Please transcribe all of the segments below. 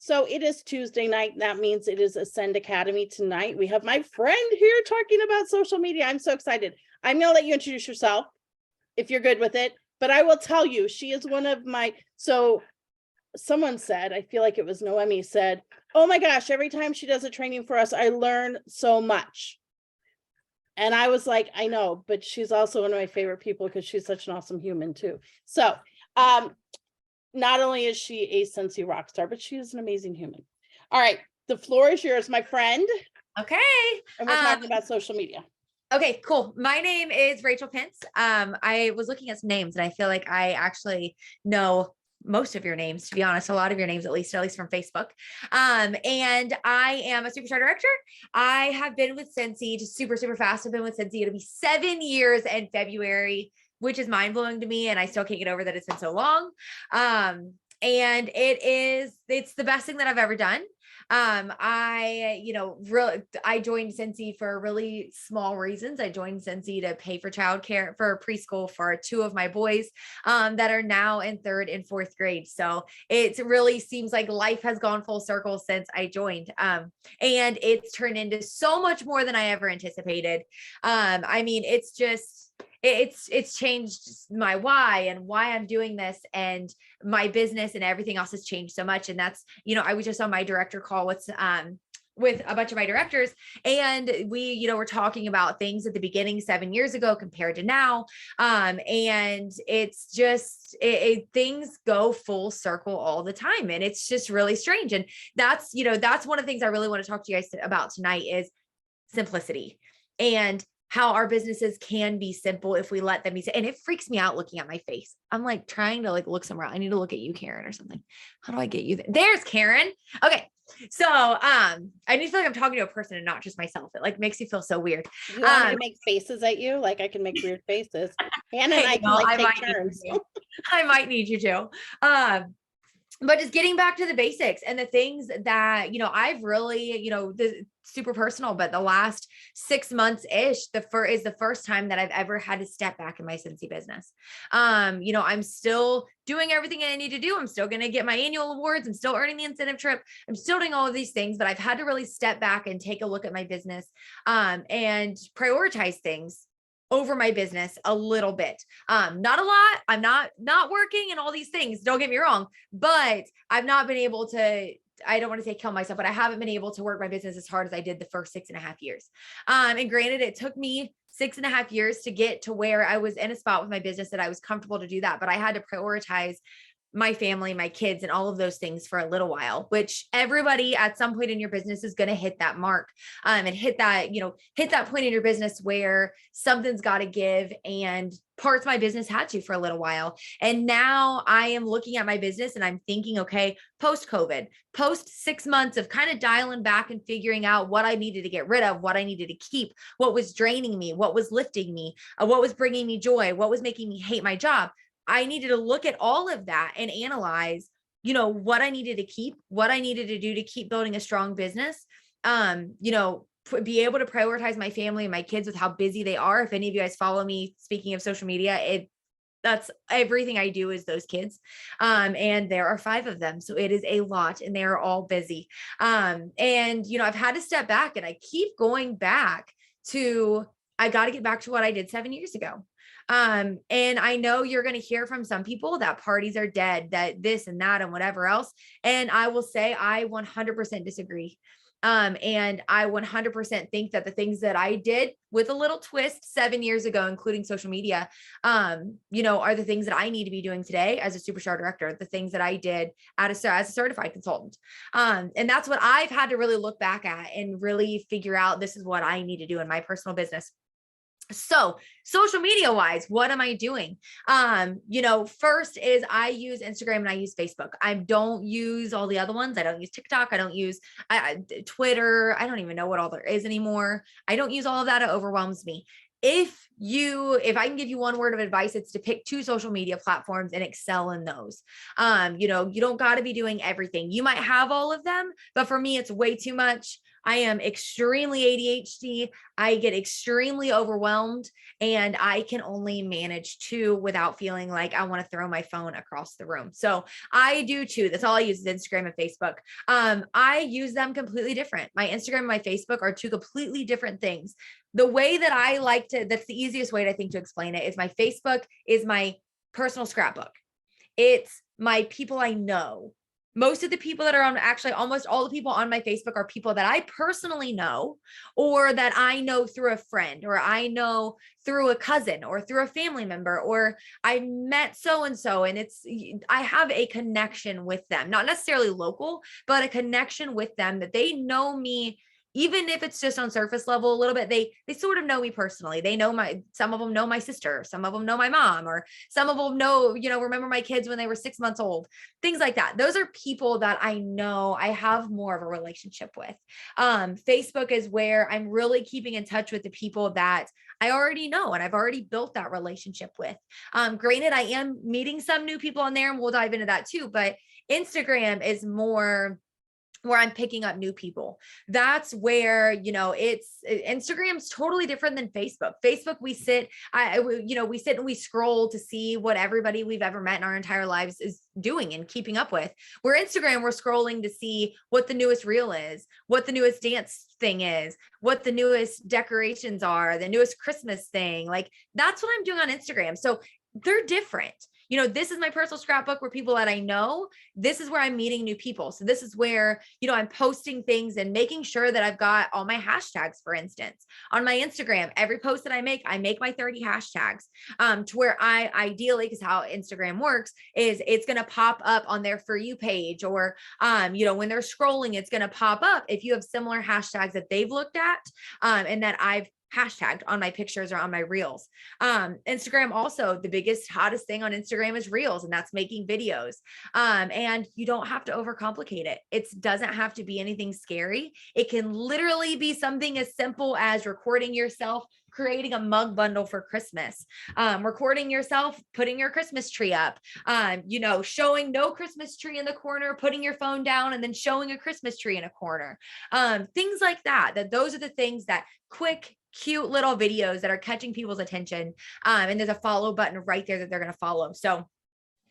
So it is Tuesday night. That means it is Ascend Academy tonight. We have my friend here talking about social media. I'm so excited. I'm going to let you introduce yourself if you're good with it. But I will tell you, she is one of my, so someone said, I feel like it was Noemi said, oh my gosh, every time she does a training for us, I learn so much. And I was like, I know, but she's also one of my favorite people because she's such an awesome human too. So not only is she a Scentsy rock star, but she is an amazing human. All right, the floor is yours, my friend. Okay. And we're talking about social media. Okay, cool. My name is Rachel Pence. I was looking at some names and I feel like I actually know most of your names, to be honest, a lot of your names, at least from Facebook. And I am a Superstar director. I have been with Scentsy just super fast. I've been with Scentsy. It'll be 7 years in February, which is mind blowing to me. And I still can't get over that it's been so long. And it's the best thing that I've ever done. I joined Scentsy for really small reasons. I joined Scentsy to pay for childcare for preschool for 2 of my boys, that are now in 3rd and 4th grade. So it really seems like life has gone full circle since I joined. And it's turned into so much more than I ever anticipated. I mean, it's changed my why and why I'm doing this, and my business and everything else has changed so much. And that's, I was just on my director call with a bunch of my directors, and we, we're talking about things at the beginning 7 years ago compared to now. And it's just, things go full circle all the time. And it's just really strange. And that's one of the things I really want to talk to you guys about tonight is simplicity, and how our businesses can be simple if we let them be. And it freaks me out looking at my face. I'm like trying to look somewhere. I need to look at you, Karen, or something. How do I get you? There's Karen. Okay. So, I need to feel like I'm talking to a person and not just myself. It makes you feel so weird. You want me to make faces at you? Like I can make weird faces. Hannah and I can take turns. I might need you to. But just getting back to the basics and the things that, I've really, super personal, but the last 6 months ish, is the first time that I've ever had to step back in my Scentsy business. I'm still doing everything I need to do. I'm still going to get my annual awards. I'm still earning the incentive trip. I'm still doing all of these things, but I've had to really step back and take a look at my business, and prioritize things over my business a little bit. Not a lot. I'm not working and all these things. Don't get me wrong, but I've not been able to, I don't want to say kill myself, but I haven't been able to work my business as hard as I did the first 6.5 years. And granted, it took me 6.5 years to get to where I was in a spot with my business that I was comfortable to do that. But I had to prioritize my family, my kids, and all of those things for a little while, which everybody at some point in your business is going to hit that mark, and hit that point in your business where something's got to give. And parts of my business had to for a little while. And now I am looking at my business and I'm thinking, okay, post-COVID, post 6 months of kind of dialing back and figuring out what I needed to get rid of, what I needed to keep, what was draining me, what was lifting me, what was bringing me joy, what was making me hate my job. I needed to look at all of that and analyze, what I needed to keep, what I needed to do to keep building a strong business. Be able to prioritize my family and my kids with how busy they are. If any of you guys follow me, speaking of social media, that's everything I do is those kids. And there are 5 of them. So it is a lot and they are all busy. And, I've had to step back, and I keep going back to, I got to get back to what I did 7 years ago. And I know you're going to hear from some people that parties are dead, that this and that and whatever else. And I will say, I 100% disagree. And I 100% think that the things that I did with a little twist 7 years ago, including social media, are the things that I need to be doing today as a Superstar director, the things that I did as a certified consultant. And that's what I've had to really look back at and really figure out, this is what I need to do in my personal business. So social media wise, what am I doing? First is I use Instagram and I use Facebook. I don't use all the other ones. I don't use TikTok. I don't use Twitter. I don't even know what all there is anymore. I don't use all of that. It overwhelms me. If I can give you one word of advice, it's to pick 2 social media platforms and excel in those. You don't got to be doing everything. You might have all of them, but for me, it's way too much. I am extremely ADHD. I get extremely overwhelmed, and I can only manage two without feeling like I want to throw my phone across the room. So I do too. That's all I use is Instagram and Facebook. I use them completely different. My Instagram and my Facebook are two completely different things. The way that I like to, that's the easiest way I think to explain it, is my Facebook is my personal scrapbook. It's my people I know. Most of the people that are on, actually almost all the people on my Facebook are people that I personally know, or that I know through a friend, or I know through a cousin, or through a family member, or I met so-and-so, and I have a connection with them, not necessarily local, but a connection with them that they know me. Even if it's just on surface level a little bit, they sort of know me personally. They know some of them know my sister, some of them know my mom, or some of them know, remember my kids when they were 6 months old, things like that. Those are people that I know I have more of a relationship with. Facebook is where I'm really keeping in touch with the people that I already know and I've already built that relationship with. Granted, I am meeting some new people on there, and we'll dive into that too, but Instagram is more where I'm picking up new people. That's where, Instagram's totally different than Facebook. Facebook, we sit and we scroll to see what everybody we've ever met in our entire lives is doing and keeping up with. Where Instagram, we're scrolling to see what the newest reel is, what the newest dance thing is, what the newest decorations are, the newest Christmas thing. Like, that's what I'm doing on Instagram. So they're different. This is my personal scrapbook where people that I know, this is where I'm meeting new people. So this is where, I'm posting things and making sure that I've got all my hashtags, for instance, on my Instagram. Every post that I make my 30 hashtags, to where I ideally, because how Instagram works is it's going to pop up on their For You page, or, when they're scrolling, it's going to pop up if you have similar hashtags that they've looked at, and that I've hashtagged on my pictures or on my reels. Instagram, also the biggest, hottest thing on Instagram is reels, and that's making videos. And you don't have to overcomplicate it. It doesn't have to be anything scary. It can literally be something as simple as recording yourself creating a mug bundle for Christmas, recording yourself putting your Christmas tree up, showing no Christmas tree in the corner, putting your phone down, and then showing a Christmas tree in a corner. Things like that those are the things that quick, cute little videos that are catching people's attention. And there's a follow button right there that they're going to follow. So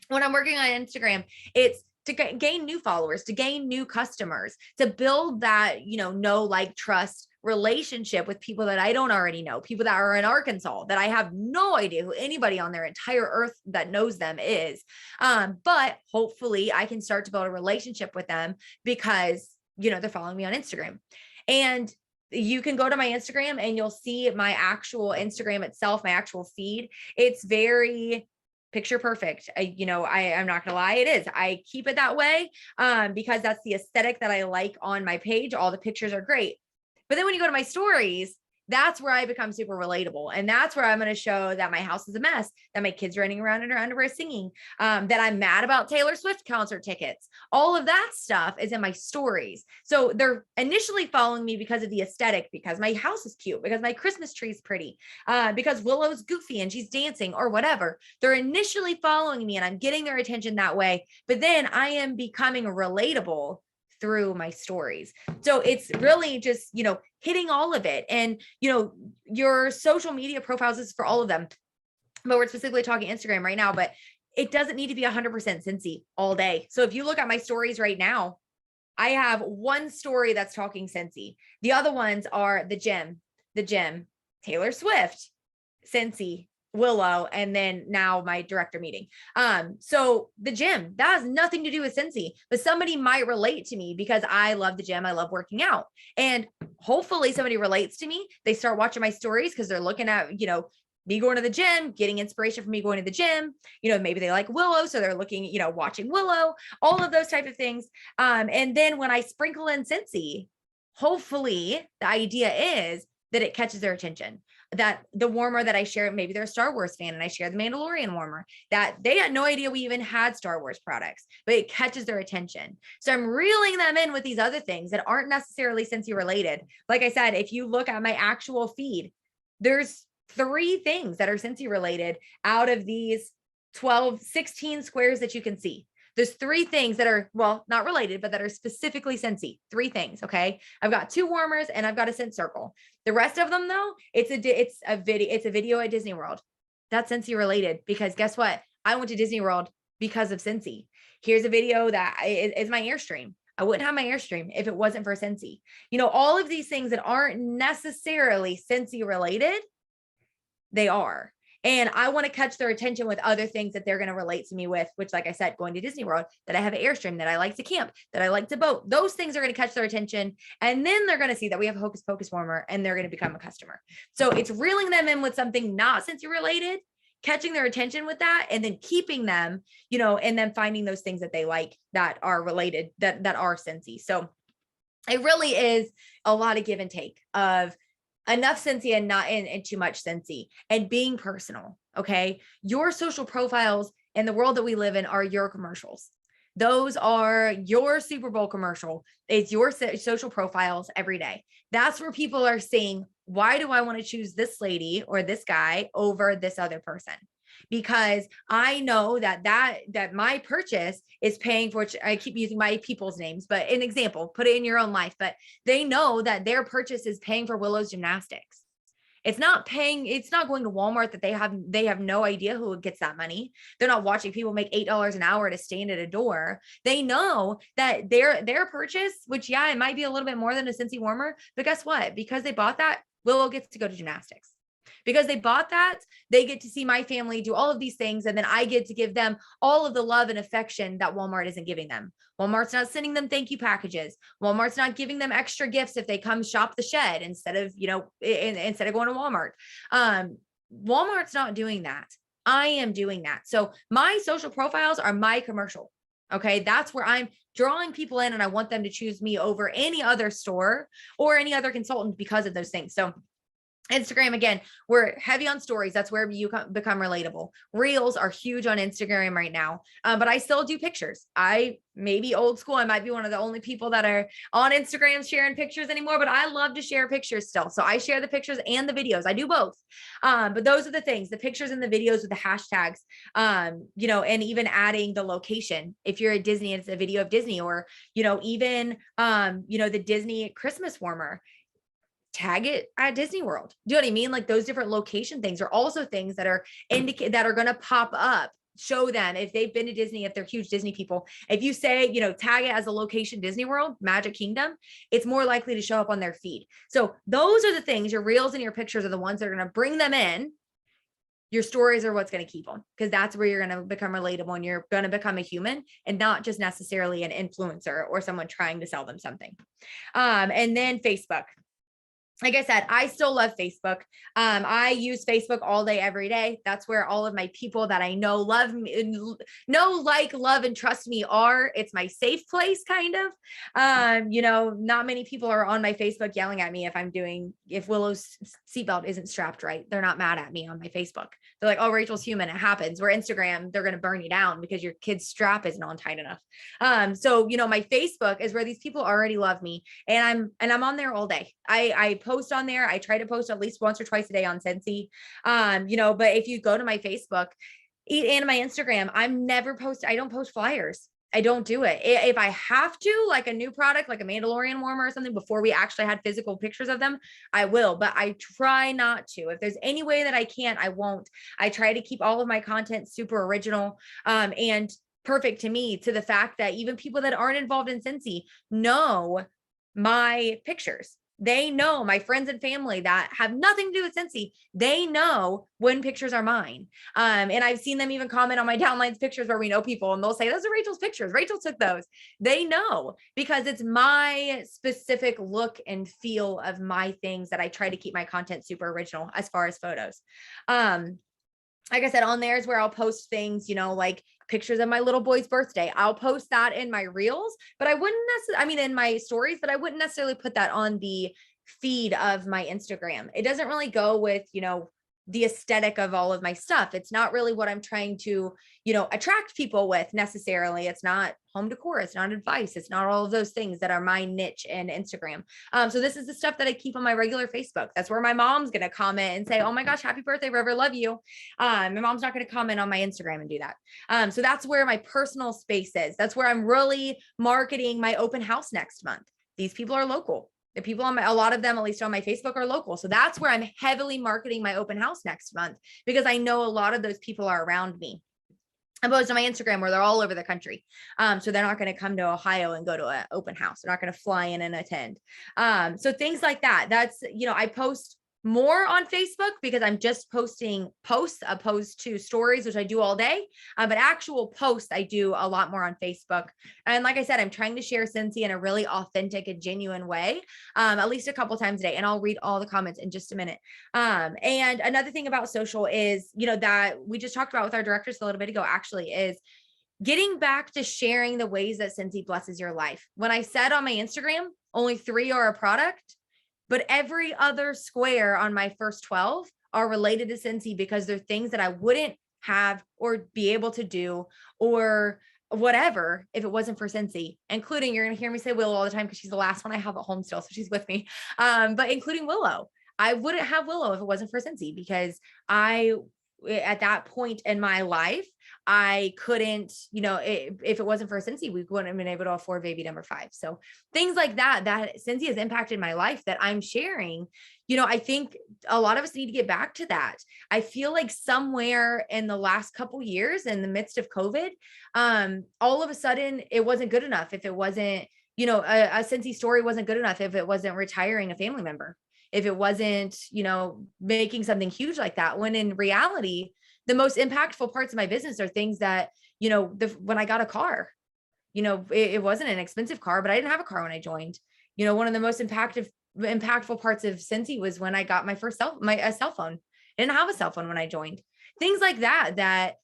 when I'm working on Instagram, it's to gain new followers, to gain new customers, to build that, know, like, trust relationship with people that I don't already know, people that are in Arkansas that I have no idea who anybody on their entire earth that knows them is. But hopefully I can start to build a relationship with them because, they're following me on Instagram. And you can go to my Instagram and you'll see my actual Instagram itself, my actual feed. It's very picture perfect. I'm not gonna lie, it is. I keep it that way because that's the aesthetic that I like on my page. All the pictures are great. But then when you go to my stories, that's where I become super relatable. And that's where I'm going to show that my house is a mess, that my kids running around in their underwear singing, that I'm mad about Taylor Swift concert tickets. All of that stuff is in my stories. So they're initially following me because of the aesthetic, because my house is cute, because my Christmas tree is pretty, because Willow's goofy and she's dancing or whatever. They're initially following me and I'm getting their attention that way. But then I am becoming relatable through my stories. So it's really just, hitting all of it. And, your social media profiles is for all of them, but we're specifically talking Instagram right now, but it doesn't need to be 100% Scentsy all day. So if you look at my stories right now, I have one story that's talking Scentsy. The other ones are the gym, Taylor Swift, Scentsy, Willow, and then now my director meeting. So the gym, that has nothing to do with Scentsy, but somebody might relate to me because I love the gym. I love working out. And hopefully somebody relates to me. They start watching my stories because they're looking at, me going to the gym, getting inspiration from me going to the gym. Maybe they like Willow, so they're looking, watching Willow, all of those type of things. And then when I sprinkle in Scentsy, hopefully the idea is that it catches their attention. That the warmer that I share, maybe they're a Star Wars fan and I share the Mandalorian warmer, that they had no idea we even had Star Wars products, but it catches their attention. So I'm reeling them in with these other things that aren't necessarily Scentsy related. Like I said, if you look at my actual feed, there's 3 things that are Scentsy related out of these 16 squares that you can see. There's 3 things that are, well, not related, but that are specifically Scentsy. 3 things. Okay. I've got 2 warmers and I've got a scent circle. The rest of them though, it's a video at Disney World. That's Scentsy related, because guess what? I went to Disney World because of Scentsy. Here's a video that is my Airstream. I wouldn't have my Airstream if it wasn't for Scentsy. You know, all of these things that aren't necessarily Scentsy related, they are. And I want to catch their attention with other things that they're going to relate to me with, which, like I said, going to Disney World, that I have an Airstream, that I like to camp, that I like to boat. Those things are going to catch their attention. And then they're going to see that we have a Hocus Pocus warmer and they're going to become a customer. So it's reeling them in with something not Scentsy related, catching their attention with that, and then keeping them, you know, and then finding those things that they like that are related, that are Scentsy. So it really is a lot of give and take of enough Scentsy and not and too much Scentsy, and being personal. Okay. Your social profiles in the world that we live in are your commercials. Those are your Super Bowl commercial. It's your social profiles every day. That's where people are seeing, why do I want to choose this lady or this guy over this other person? Because I know that my purchase is paying for, I keep using my people's names, but an example, put it in your own life, but they know that their purchase is paying for Willow's Gymnastics. It's not going to Walmart that they have no idea who gets that money. They're not watching people make $8 an hour to stand at a door. They know that their purchase, which it might be a little bit more than a Scentsy warmer, but guess what? Because they bought that, Willow gets to go to gymnastics. Because they bought that, they get to see my family do all of these things. And then I get to give them all of the love and affection that Walmart isn't giving them. Walmart's not sending them thank you packages. Walmart's not giving them extra gifts if they come shop the shed instead of, instead of going to Walmart. Walmart's not doing that. I am doing that. So my social profiles are my commercial. Okay. That's where I'm drawing people in, and I want them to choose me over any other store or any other consultant because of those things. So Instagram, again, we're heavy on stories. That's where you become relatable. Reels are huge on Instagram right now. But I still do pictures. I may be old school. I might be one of the only people that are on Instagram sharing pictures anymore, but I love to share pictures still. So I share the pictures and the videos. I do both. But those are the things, the pictures and the videos with the hashtags, and even adding the location. If you're at Disney, it's a video of Disney, or, even, the Disney Christmas warmer. Tag it at Disney World. Do you know what I mean? Like those different location things are also things that are that are going to pop up. Show them if they've been to Disney, if they're huge Disney people. If you say, tag it as a location, Disney World, Magic Kingdom, it's more likely to show up on their feed. So those are the things, your reels and your pictures are the ones that are going to bring them in. Your stories are what's going to keep them, because that's where you're going to become relatable and you're going to become a human and not just necessarily an influencer or someone trying to sell them something. And then Facebook. Like I said, I still love Facebook. I use Facebook all day, every day. That's where all of my people that I know, love me, love, and trust me are. It's my safe place, kind of. Not many people are on my Facebook yelling at me if Willow's seatbelt isn't strapped right. They're not mad at me on my Facebook. They're like, oh, Rachel's human. It happens. Where Instagram, they're going to burn you down because your kid's strap isn't on tight enough. So my Facebook is where these people already love me, and I'm on there all day. I post on there. I try to post at least once or twice a day on Scentsy. But if you go to my Facebook and my Instagram, I don't post flyers. I don't do it. If I have to, like a new product, like a Mandalorian warmer or something, before we actually had physical pictures of them, I will, but I try not to. If there's any way that I can't, I won't. I try to keep all of my content super original, and perfect to me, to the fact that even people that aren't involved in Scentsy know my pictures. They know, my friends and family that have nothing to do with Scentsy, they know when pictures are mine. And I've seen them even comment on my downlines pictures where we know people, and they'll say, those are Rachel's pictures. Rachel took those. They know, because it's my specific look and feel of my things that I try to keep my content super original as far as photos. Like I said, on there is where I'll post things, like pictures of my little boy's birthday. I'll post that in my reels, but I wouldn't necessarily, in my stories, but I wouldn't necessarily put that on the feed of my Instagram. It doesn't really go with, the aesthetic of all of my stuff. It's not really what I'm trying to, attract people with necessarily. It's not home decor. It's not advice. It's not all of those things that are my niche in Instagram. So this is the stuff that I keep on my regular Facebook. That's where my mom's going to comment and say, oh my gosh, happy birthday, River. Love you. My mom's not going to comment on my Instagram and do that. So that's where my personal space is. That's where I'm really marketing my open house next month. These people are local. The people a lot of them, at least on my Facebook, are local. So that's where I'm heavily marketing my open house next month, because I know a lot of those people are around me, opposed to my Instagram where they're all over the country. So they're not going to come to Ohio and go to an open house. They're not going to fly in and attend. So things like that. That's, I post more on Facebook because I'm just posting posts opposed to stories, which I do all day. But actual posts, I do a lot more on Facebook. And like I said, I'm trying to share Scentsy in a really authentic and genuine way, at least a couple times a day. And I'll read all the comments in just a minute. And another thing about social is, that we just talked about with our directors a little bit ago, actually, is getting back to sharing the ways that Scentsy blesses your life. When I said on my Instagram, only 3 are a product, but every other square on my first 12 are related to Scentsy because they're things that I wouldn't have or be able to do or whatever if it wasn't for Scentsy, including, you're going to hear me say Willow all the time because she's the last one I have at home still. So she's with me. But including Willow, I wouldn't have Willow if it wasn't for Scentsy, because at that point in my life, I couldn't, if it wasn't for Scentsy, we wouldn't have been able to afford baby number 5. So things like that Scentsy has impacted my life that I'm sharing. I think a lot of us need to get back to that. I feel like somewhere in the last couple years, in the midst of COVID, all of a sudden it wasn't good enough. If it wasn't, a Scentsy story wasn't good enough, if it wasn't retiring a family member, if it wasn't, making something huge like that, when in reality, the most impactful parts of my business are things that, when I got a car, it wasn't an expensive car, but I didn't have a car when I joined. One of the most impactful parts of Scentsy was when I got my first cell phone. I didn't have a cell phone when I joined. Things like that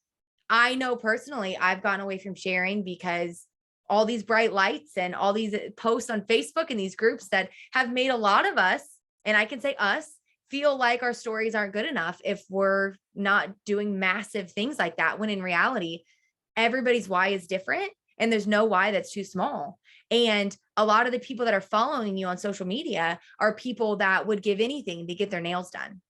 I know personally I've gotten away from sharing because all these bright lights and all these posts on Facebook and these groups that have made a lot of us, and I can say us, feel like our stories aren't good enough if we're not doing massive things like that, when in reality, everybody's why is different and there's no why that's too small. And a lot of the people that are following you on social media are people that would give anything to get their nails done,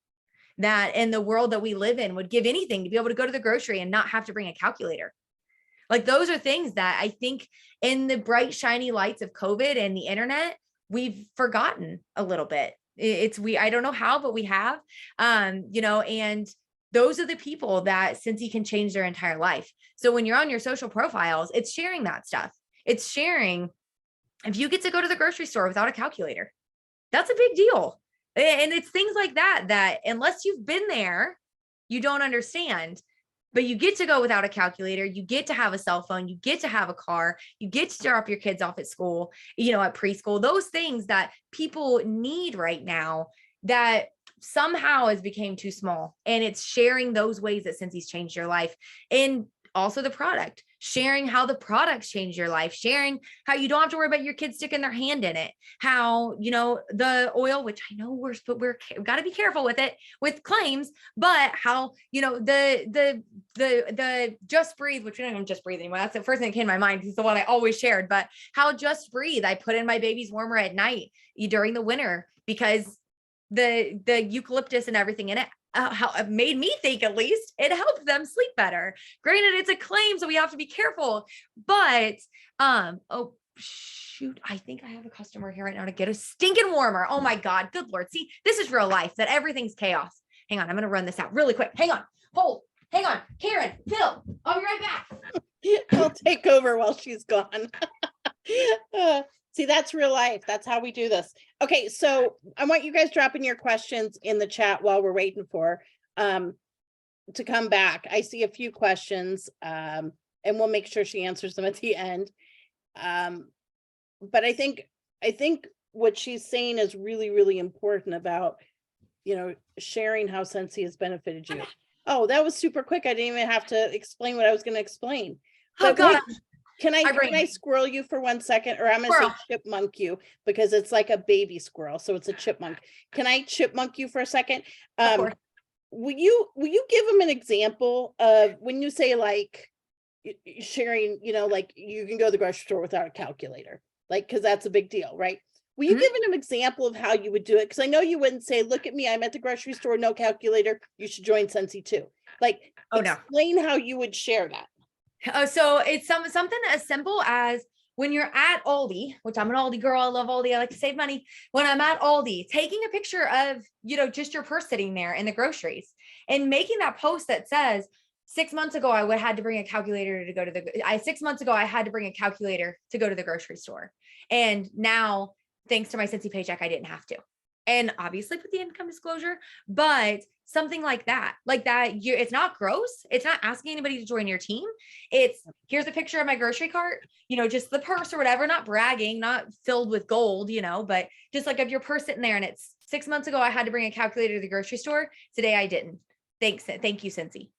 that in the world that we live in would give anything to be able to go to the grocery and not have to bring a calculator. Like, those are things that I think in the bright, shiny lights of COVID and the internet, we've forgotten a little bit. I don't know how, but we have, and those are the people that Scentsy can change their entire life. So when you're on your social profiles, it's sharing that stuff. It's sharing, if you get to go to the grocery store without a calculator, that's a big deal. And it's things like that unless you've been there, you don't understand. But you get to go without a calculator. You get to have a cell phone. You get to have a car. You get to drop your kids off at school, at preschool, those things that people need right now that somehow has became too small. And it's sharing those ways that Scentsy's changed your life. And also the product, sharing how the products change your life, sharing how you don't have to worry about your kids sticking their hand in it, how, the oil, which I know we've got to be careful with it, with claims, but how, the Just Breathe, which we don't even Just Breathe anymore. That's the first thing that came to my mind. It's the one I always shared, but how Just Breathe, I put in my baby's warmer at night during the winter because the eucalyptus and everything in it, how it made me think, at least it helped them sleep better. Granted, it's a claim, so we have to be careful, but oh shoot, I think I have a customer here right now to get a stinking warmer. Oh my God, good Lord. See, this is real life, that everything's chaos. Hang on, I'm going to run this out really quick. Hang on, hang on. Karen, Phil, I'll be right back. I'll take over while she's gone. See, that's real life. That's how we do this. Okay, so I want you guys dropping your questions in the chat while we're waiting for to come back. I see a few questions, and we'll make sure she answers them at the end. But I think what she's saying is really, really important about, sharing how Scentsy has benefited you. Oh, that was super quick. I didn't even have to explain what I was going to explain. Oh God. Can I squirrel you for 1 second, or I'm going to say chipmunk you because it's like a baby squirrel. So it's a chipmunk. Can I chipmunk you for a second? will you give them an example of when you say like sharing, like you can go to the grocery store without a calculator, like, because that's a big deal, right? Will you Mhm. give them an example of how you would do it? Because I know you wouldn't say, look at me, I'm at the grocery store, no calculator, you should join Scentsy too. Like, Oh no. explain how you would share that. So it's something as simple as when you're at Aldi, which I'm an Aldi girl, I love Aldi, I like to save money. When I'm at Aldi, taking a picture of, just your purse sitting there in the groceries and making that post that says, 6 months ago, I would had to bring a calculator to go to the, 6 months ago, I had to bring a calculator to go to the grocery store. And now, thanks to my Scentsy paycheck, I didn't have to. And obviously put the income disclosure, but something like that, it's not gross. It's not asking anybody to join your team. It's here's a picture of my grocery cart, just the purse or whatever, not bragging, not filled with gold, but just like of your purse sitting there and it's 6 months ago, I had to bring a calculator to the grocery store. Today I didn't. Thanks. Thank you, Scentsy.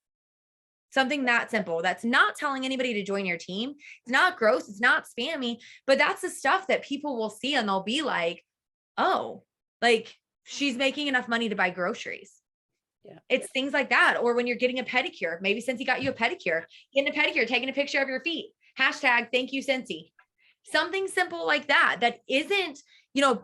Something that simple. That's not telling anybody to join your team. It's not gross. It's not spammy, but that's the stuff that people will see and they'll be like, oh, like she's making enough money to buy groceries. Yeah. It's things like that. Or when you're getting a pedicure, maybe Scentsy got you a pedicure, getting a pedicure, taking a picture of your feet, hashtag thank you, Scentsy. Something simple like that, that isn't,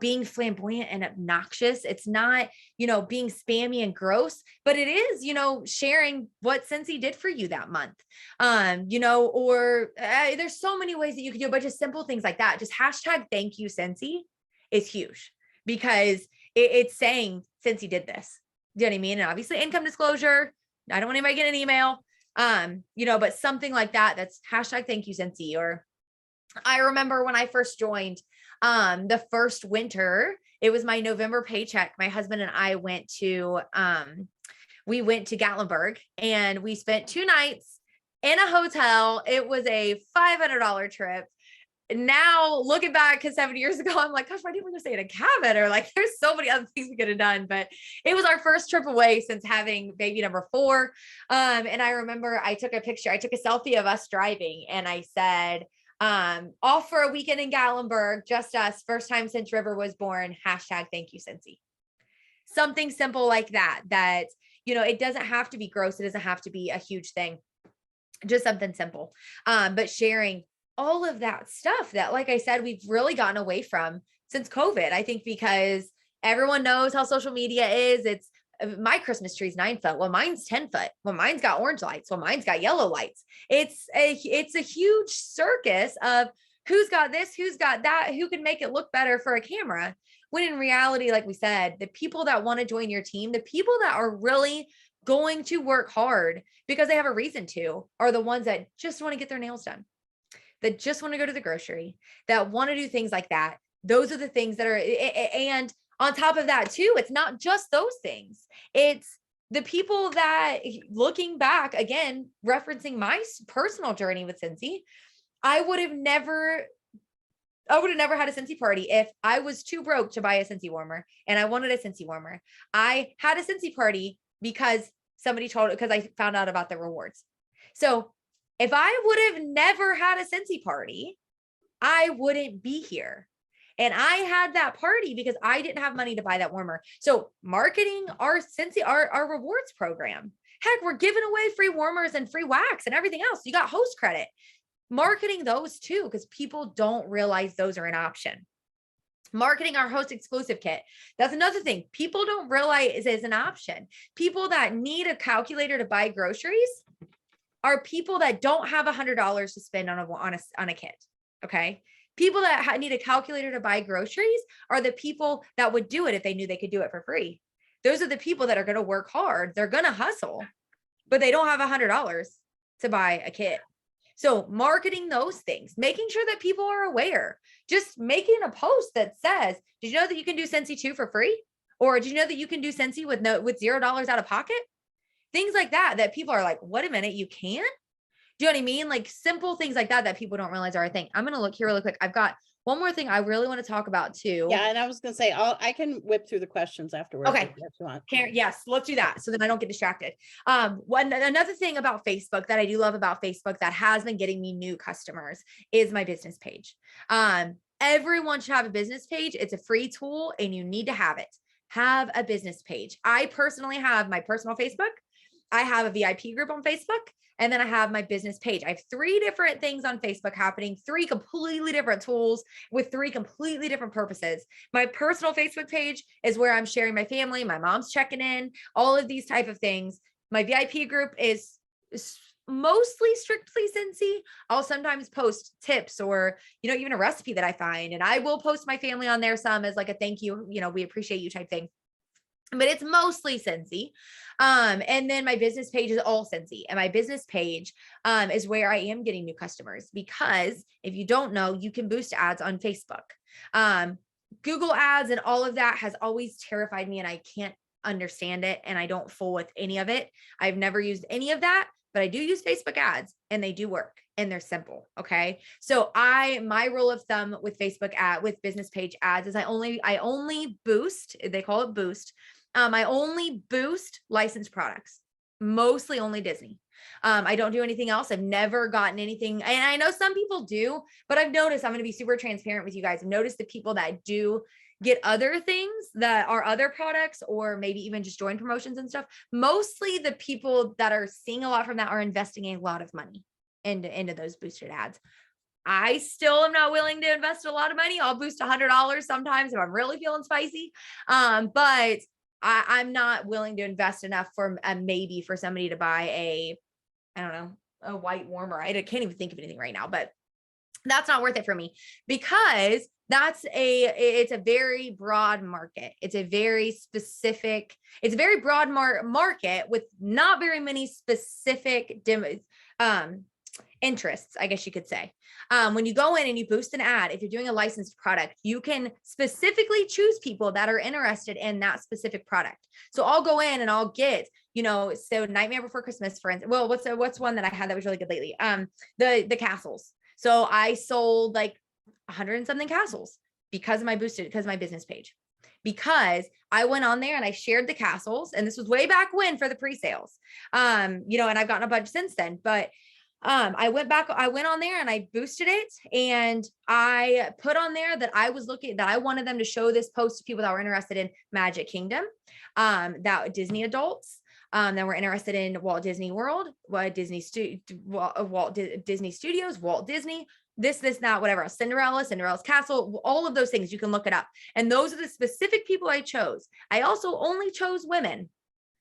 being flamboyant and obnoxious. It's not, being spammy and gross, but it is, sharing what Scentsy did for you that month. There's so many ways that you could do, but just simple things like that. Just hashtag thank you, Scentsy is huge because it's saying Scentsy did this. Do you know what I mean? And obviously income disclosure. I don't want anybody getting an email. But something like that, that's hashtag thank you, Scentsy. Or I remember when I first joined, the first winter, it was my November paycheck. My husband and I went to Gatlinburg and we spent 2 nights in a hotel. It was a $500 trip. Now looking back, because 7 years ago, I'm like, gosh, why didn't we just stay in a cabin? Or like, there's so many other things we could have done, but it was our first trip away since having baby number 4. And I remember I took a selfie of us driving and I said, off for a weekend in Gatlinburg, just us, first time since River was born, hashtag thank you, Scentsy. Something simple like that, it doesn't have to be gross. It doesn't have to be a huge thing, just something simple. But sharing all of that stuff that, like I said, we've really gotten away from since COVID, I think, because everyone knows how social media is. It's my Christmas tree is 9 foot. Well, mine's 10 foot. Well, mine's got orange lights. Well, mine's got yellow lights. It's a huge circus of who's got this, who's got that, who can make it look better for a camera. When in reality, like we said, the people that want to join your team, the people that are really going to work hard because they have a reason to, are the ones that just want to get their nails done, that just want to go to the grocery, that want to do things like that. Those are the things that are, and on top of that too, it's not just those things. It's the people that, looking back again, referencing my personal journey with Scentsy, I would have never had a Scentsy party if I was too broke to buy a Scentsy warmer and I wanted a Scentsy warmer. I had a Scentsy party because because I found out about the rewards. So if I would have never had a Scentsy party, I wouldn't be here. And I had that party because I didn't have money to buy that warmer. So marketing our Scentsy, our rewards program. Heck, we're giving away free warmers and free wax and everything else. You got host credit. Marketing those too, because people don't realize those are an option. Marketing our host exclusive kit. That's another thing people don't realize is an option. People that need a calculator to buy groceries are people that don't have $100 to spend on a kit. Okay. People that need a calculator to buy groceries are the people that would do it if they knew they could do it for free. Those are the people that are going to work hard. They're going to hustle, but they don't have $100 to buy a kit. So marketing those things, making sure that people are aware, just making a post that says, did you know that you can do Scentsy 2 for free? Or did you know that you can do Scentsy with $0 out of pocket? Things like that people are like, what a minute, you can? Do you know what I mean? Like simple things like that people don't realize are a thing. I'm going to look here really quick. I've got one more thing I really want to talk about too. Yeah. And I was going to say, I can whip through the questions afterwards. Okay. If you want. Yes, let's do that. So then I don't get distracted. Another thing about Facebook that I do love about Facebook that has been getting me new customers is my business page. Everyone should have a business page. It's a free tool and you need to have it. have a business page. I personally have my personal Facebook. I have a VIP group on Facebook. And then I have my business page. I have 3 different things on Facebook happening, 3 completely different tools with 3 completely different purposes. My personal Facebook page is where I'm sharing my family, my mom's checking in, all of these type of things. My VIP group is mostly strictly Scentsy. I'll sometimes post tips or, even a recipe that I find, and I will post my family on there some as like a thank you, we appreciate you type thing. But it's mostly Scentsy. And then my business page is all Scentsy. And my business page is where I am getting new customers, because if you don't know, you can boost ads on Facebook. Google ads and all of that has always terrified me, and I can't understand it. And I don't fool with any of it. I've never used any of that, but I do use Facebook ads, and they do work, and they're simple. Okay. So my rule of thumb with with business page ads is I only boost, they call it boost. I only boost licensed products, mostly only Disney. I don't do anything else. I've never gotten anything. And I know some people do, but I've noticed, I'm going to be super transparent with you guys. I've noticed the people that do get other things that are other products, or maybe even just join promotions and stuff. Mostly the people that are seeing a lot from that are investing a lot of money into those boosted ads. I still am not willing to invest a lot of money. I'll boost $100 sometimes if I'm really feeling spicy. But I'm not willing to invest enough for maybe for somebody to buy a white warmer. I can't even think of anything right now, but that's not worth it for me, because it's a very broad market. It's a very specific, it's a very broad market with not very many specific interests, I guess you could say. When you go in and you boost an ad, if you're doing a licensed product, you can specifically choose people that are interested in that specific product. So I'll go in and I'll get, so Nightmare Before Christmas, for instance. Well, what's one that I had that was really good lately? The castles. So I sold like 100 and something castles because of my business page, because I went on there and I shared the castles, and this was way back when for the pre-sales. And I've gotten a bunch since then, but I went on there and I boosted it, and I put on there that I wanted them to show this post to people that were interested in Magic Kingdom, that Disney adults, that were interested in Walt Disney World, Disney Studios, Walt Disney, this, that, whatever, Cinderella's Castle, all of those things. You can look it up. And those are the specific people I chose. I also only chose women.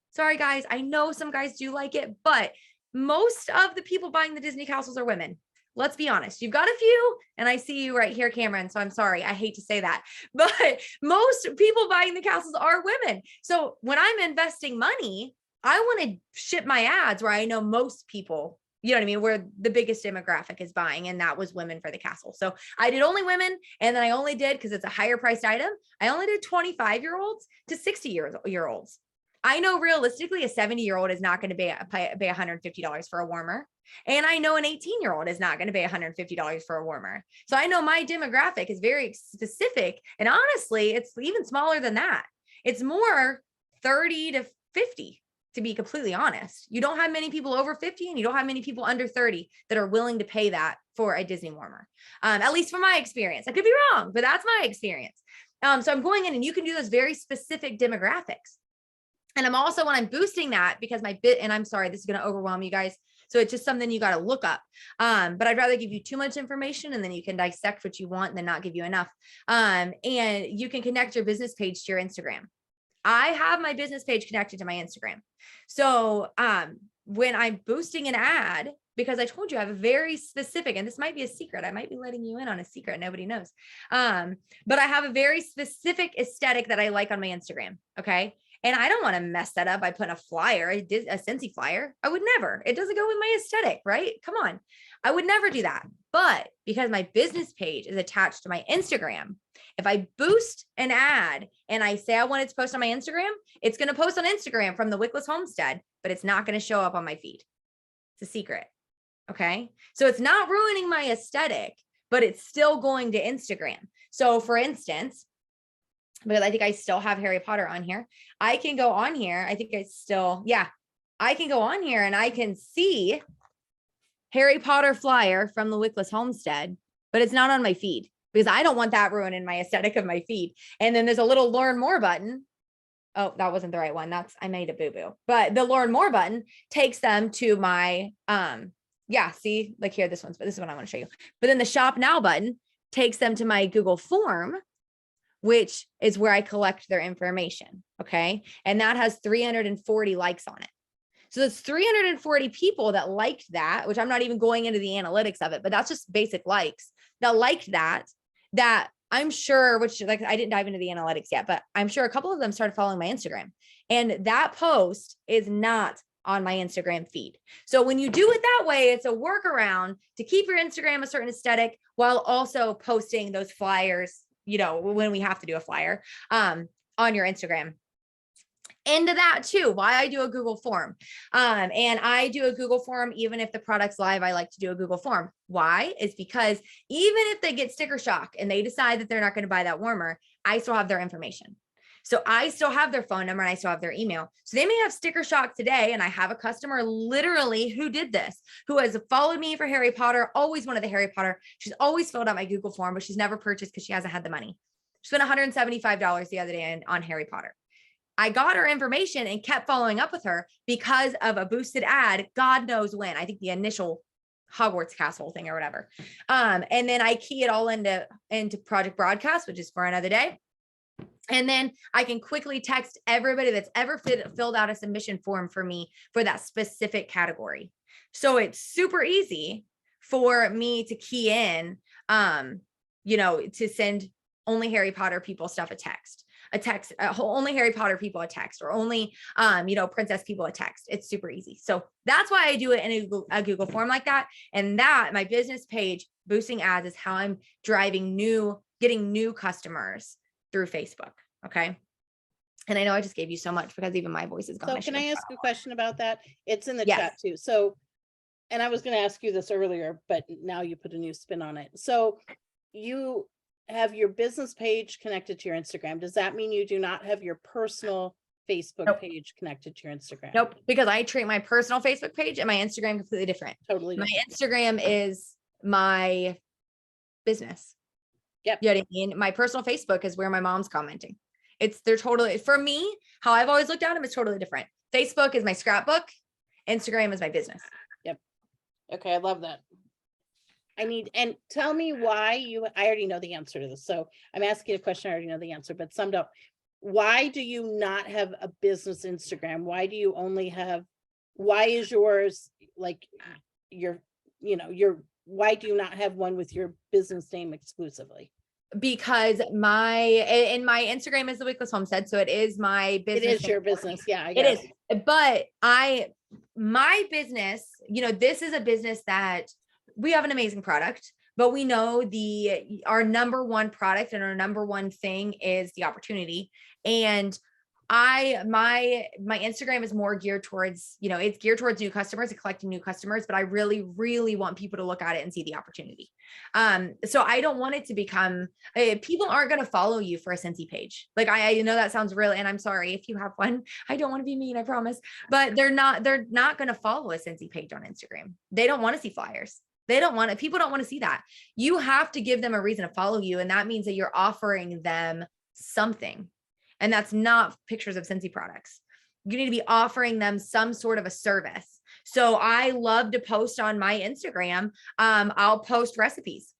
Sorry, guys. I know some guys do like it, but most of the people buying the Disney castles are women. Let's be honest. You've got a few, and I see you right here, Cameron. So I'm sorry. I hate to say that, but most people buying the castles are women. So when I'm investing money, I want to ship my ads where I know most people, you know what I mean, where the biggest demographic is buying, and that was women for the castle. So I did only women, and then I only did, because it's a higher priced item, I only did 25-year-olds to 60-year-olds. I know realistically a 70-year-old is not going to pay $150 for a warmer. And I know an 18-year-old is not going to pay $150 for a warmer. So I know my demographic is very specific. And honestly, it's even smaller than that. It's more 30 to 50, to be completely honest. You don't have many people over 50, and you don't have many people under 30 that are willing to pay that for a Disney warmer. At least from my experience. I could be wrong, but that's my experience. So I'm going in, and you can do those very specific demographics. And I'm also, when I'm boosting that, because and I'm sorry, this is going to overwhelm you guys. So it's just something you got to look up. But I'd rather give you too much information, and then you can dissect what you want, and then not give you enough. And you can connect your business page to your Instagram. I have my business page connected to my Instagram. So when I'm boosting an ad, because I told you I have a very specific, and this might be a secret, I might be letting you in on a secret, nobody knows. But I have a very specific aesthetic that I like on my Instagram. Okay. And I don't want to mess that up by putting a flyer, a Scentsy flyer. I would never. It doesn't go with my aesthetic, right? Come on. I would never do that. But because my business page is attached to my Instagram, if I boost an ad and I say I want it to post on my Instagram, it's going to post on Instagram from the Wickless Homestead, but it's not going to show up on my feed. It's a secret. Okay. So it's not ruining my aesthetic, but it's still going to Instagram. So for instance, because I think I still have Harry Potter on here, I can go on here. I can go on here and I can see Harry Potter flyer from the Wickless Homestead, but it's not on my feed, because I don't want that ruining my aesthetic of my feed. And then there's a little learn more button, Oh, that wasn't the right one. I made a boo-boo. But the learn more button takes them to my, yeah, see, like here, this is what I want to show you. But then the shop now button takes them to my Google form, which is where I collect their information. Okay. And that has 340 likes on it. So that's 340 people that liked that, which I'm not even going into the analytics of it, but that's just basic likes that liked that I'm sure, which like I didn't dive into the analytics yet, but I'm sure a couple of them started following my Instagram, and that post is not on my Instagram feed. So when you do it that way, it's a workaround to keep your Instagram a certain aesthetic while also posting those flyers, you know, when we have to do a flyer, on your Instagram. Into that too, why I do a Google form. And I do a Google form, even if the product's live, I like to do a Google form. Why? Is because even if they get sticker shock and they decide that they're not going to buy that warmer, I still have their information. So I still have their phone number and I still have their email. So they may have sticker shock today. And I have a customer literally who did this, who has followed me for Harry Potter, always wanted the Harry Potter. She's always filled out my Google form, but she's never purchased because she hasn't had the money. She spent $175 the other day on Harry Potter. I got her information and kept following up with her because of a boosted ad. God knows when. I think the initial Hogwarts Castle thing or whatever. And then I key it all into Project Broadcast, which is for another day. And then I can quickly text everybody that's ever filled out a submission form for me for that specific category. So it's super easy for me to key in, you know, to send only Harry Potter people stuff only Harry Potter people a text, or only, you know, princess people a text. It's super easy. So that's why I do it in a Google form like that. And that my business page boosting ads is how I'm getting new customers through Facebook. Okay. And I know I just gave you so much because even my voice is gone. So can I ask a question about that? It's in the Yes. chat too. So, and I was going to ask you this earlier, but now you put a new spin on it. So you have your business page connected to your Instagram. Does that mean you do not have your personal Facebook Nope. page connected to your Instagram? Nope. Because I treat my personal Facebook page and my Instagram completely different. Totally My different. Instagram is my business. Yep. You know what I mean? My personal Facebook is where my mom's commenting. They're totally, for me, how I've always looked at them is totally different. Facebook is my scrapbook. Instagram is my business. Yep. Okay. I love that. And tell me why I already know the answer to this. So I'm asking a question. I already know the answer, but summed up, why do you not have a business Instagram? Why do you only have, why is yours like why do you not have one with your business name exclusively? Because my Instagram is the Wickless Homestead. So it is my business. It is your business. Yeah, I it guess. is. But my business, you know, this is a business that we have an amazing product, but we know our number one product and our number one thing is the opportunity. And my Instagram is more geared towards, you know, it's geared towards new customers and collecting new customers, but I really, really want people to look at it and see the opportunity. So I don't want it to become, people aren't going to follow you for a Scentsy page. Like I know that sounds really, and I'm sorry if you have one, I don't want to be mean, I promise, but they're not going to follow a Scentsy page on Instagram. They don't want to see flyers. People don't want to see that. You have to give them a reason to follow you. And that means that you're offering them something. And that's not pictures of Scentsy products. You need to be offering them some sort of a service. So I love to post on my Instagram. I'll post recipes.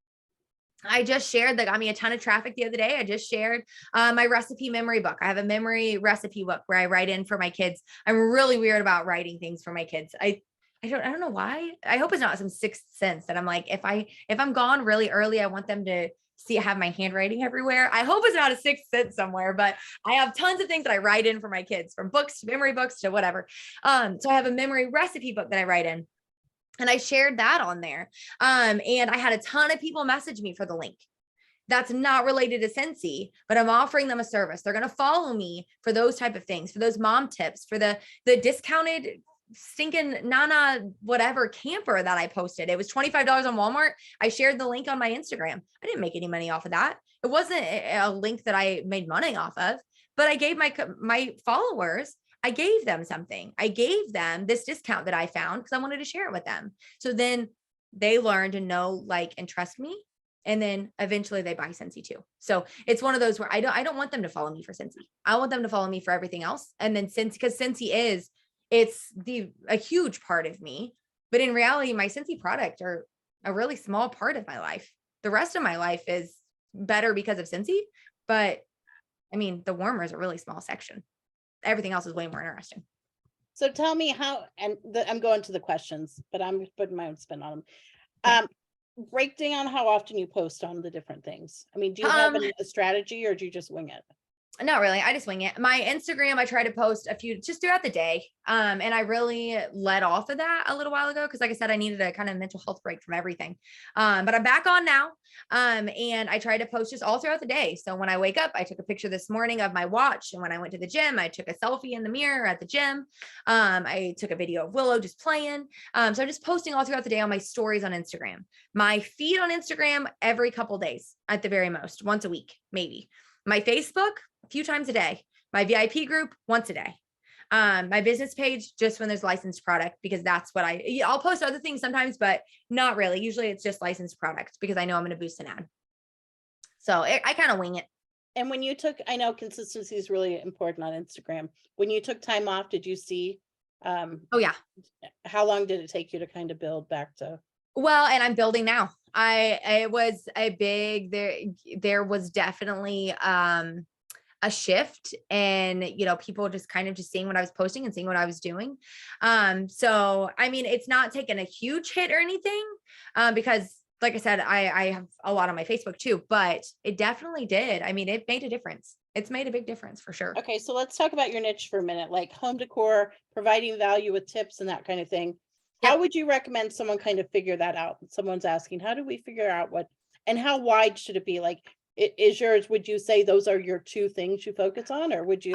I just shared that got me a ton of traffic the other day. I just shared my recipe memory book. I have a memory recipe book where I write in for my kids. I'm really weird about writing things for my kids. I don't know why. I hope it's not some sixth sense that I'm like, if I'm gone really early, I want them to have my handwriting everywhere. I hope it's not a sixth sense somewhere, but I have tons of things that I write in for my kids, from books to memory books to whatever. So I have a memory recipe book that I write in, and I shared that on there. And I had a ton of people message me for the link. That's not related to Scentsy, but I'm offering them a service. They're going to follow me for those type of things, for those mom tips, for the discounted stinking Nana whatever camper that I posted. It was $25 on Walmart. I shared the link on my Instagram. I didn't make any money off of that. It wasn't a link that I made money off of, but I gave my followers, I gave them something. I gave them this discount that I found because I wanted to share it with them. So then they learn to know, like, and trust me. And then eventually they buy Scentsy too. So it's one of those where I don't want them to follow me for Scentsy. I want them to follow me for everything else. And then because Scentsy it's a huge part of me, but in reality, my Scentsy product are a really small part of my life. The rest of my life is better because of Scentsy, but I mean, the warmer is a really small section. Everything else is way more interesting. So tell me how, and I'm going to the questions, but I'm putting my own spin on them. Okay. Break down how often you post on the different things. I mean, do you have a strategy or do you just wing it? Not really. I just wing it. My Instagram, I try to post a few just throughout the day. And I really let off of that a little while ago. Cause like I said, I needed a kind of mental health break from everything. But I'm back on now. And I try to post just all throughout the day. So when I wake up, I took a picture this morning of my watch. And when I went to the gym, I took a selfie in the mirror at the gym. I took a video of Willow just playing. So I'm just posting all throughout the day on my stories on Instagram. My feed on Instagram every couple days at the very most, once a week, maybe. My Facebook, a few times a day. My VIP group, once a day. My business page, just when there's licensed product, because that's what I'll post other things sometimes, but not really. Usually it's just licensed products because I know I'm going to boost an ad. So I kind of wing it. And when you I know consistency is really important on Instagram. When you took time off, did you see? Oh yeah. How long did it take you to kind of build back to? Well, and I'm building now. It was a big, there was definitely, a shift and, people just kind of just seeing what I was posting and seeing what I was doing. So, I mean, it's not taken a huge hit or anything, because like I said, I have a lot on my Facebook too, but it definitely did. I mean, it made a difference. It's made a big difference for sure. Okay. So let's talk about your niche for a minute, like home decor, providing value with tips and that kind of thing. Yep. How would you recommend someone kind of figure that out? Someone's asking, how do we figure out and how wide should it be? Like, is yours, would you say those are your two things you focus on, or would you?